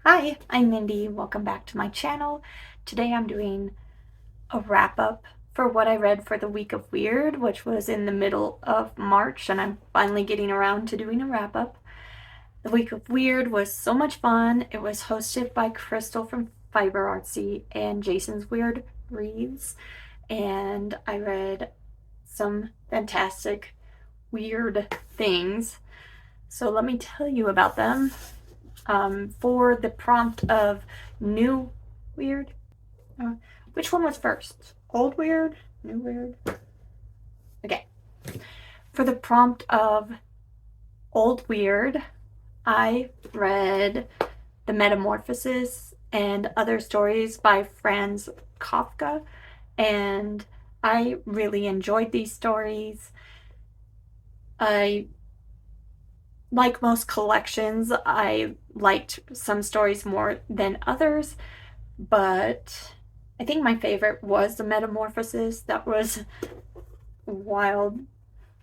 Hi, I'm Mindy. Welcome back to my channel. Today I'm doing a wrap-up for what I read for the week of Weird, which was in the middle of March, and I'm finally getting around to doing a wrap-up. The week of Weird was so much fun. It was hosted by Crystal from Fiber Artsy and Jason's Weird Reads, and I read some fantastic weird things. So let me tell you about them. For the prompt of new weird. Uh, which one was first? Old weird? New weird? Okay. For the prompt of old weird, I read The Metamorphosis and Other Stories by Franz Kafka, and I really enjoyed these stories. Like most collections, I liked some stories more than others, but I think my favorite was The Metamorphosis. That was wild.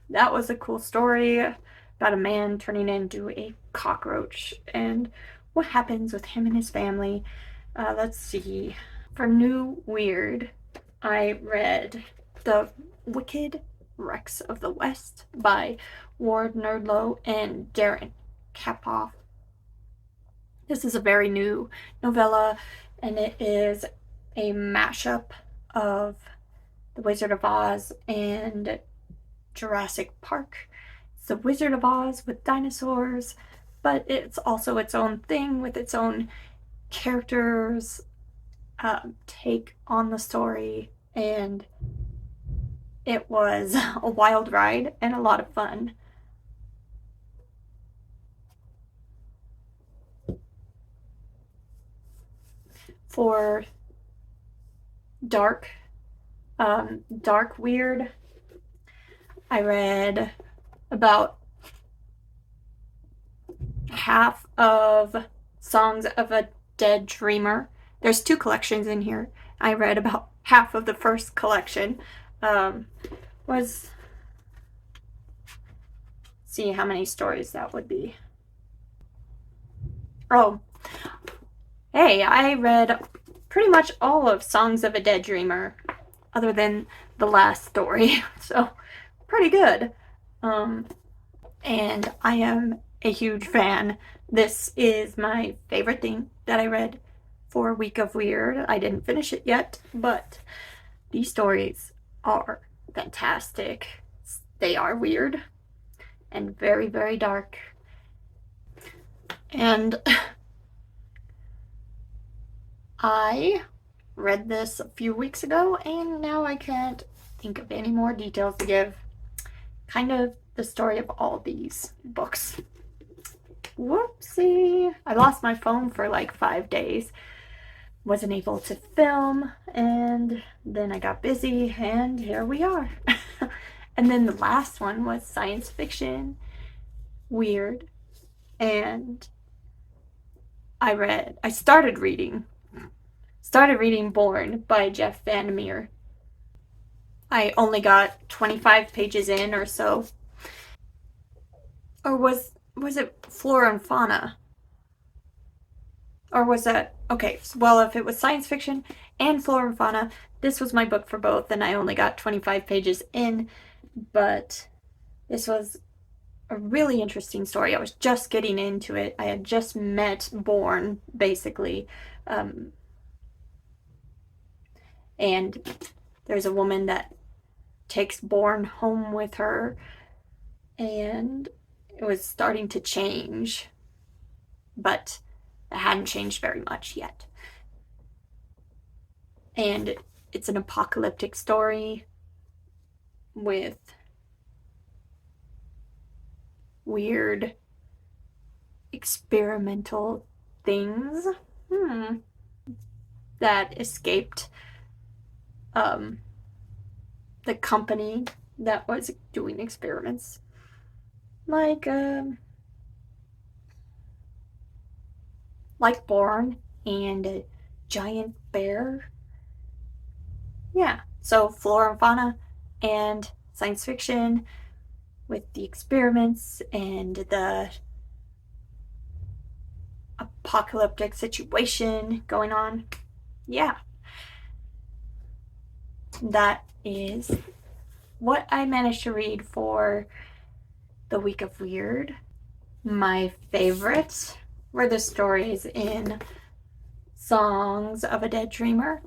That was a cool story about a man turning into a cockroach and what happens with him and his family. Let's see. For new weird, I read The Wicked Wrecks of the West by Nerdlo and Daron Kappauff. This is a very new novella, and it is a mashup of The Wizard of Oz and Jurassic Park. It's The Wizard of Oz with dinosaurs, but it's also its own thing with its own characters, take on the story, and it was a wild ride and a lot of fun. For dark, dark weird, I read about half of Songs of a Dead Dreamer. There's two collections in here. I read about half of the first collection. Was see how many stories that would be. Oh, hey, I read pretty much all of Songs of a Dead Dreamer, other than the last story, so pretty good. And I am a huge fan. This is my favorite thing that I read for Week of Weird. I didn't finish it yet, but these stories are fantastic. They are weird and very, very dark. And I read this a few weeks ago, and now I can't think of any more details to give. Kind of the story of all these books. Whoopsie! I lost my phone for like 5 days. Wasn't able to film, and then I got busy, and here we are. And then the last one was science fiction, weird, and I started reading Borne by Jeff Vandermeer. I only got 25 pages in or so. Or was it Flora and Fauna? Or was that okay? Well, if it was science fiction and Flora and Fauna, this was my book for both, and I only got 25 pages in. But this was a really interesting story. I was just getting into it. I had just met Borne, basically. And there's a woman that takes Borne home with her, and it was starting to change, but it hadn't changed very much yet. And it's an apocalyptic story with weird experimental things that escaped the company that was doing experiments, like Borne and a giant bear. Yeah, so flora and fauna and science fiction with the experiments and the apocalyptic situation going on. Yeah. That is what I managed to read for the week of weird. My favorites were the stories in Songs of a Dead Dreamer.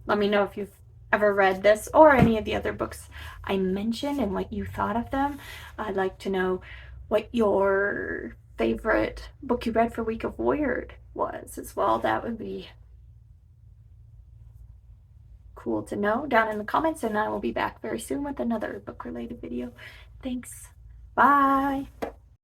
Let me know if you've ever read this or any of the other books I mentioned and what you thought of them. I'd like to know what your favorite book you read for Week of Weird was as well. That would be cool to know down in the comments, and I will be back very soon with another book related video. Thanks. Bye.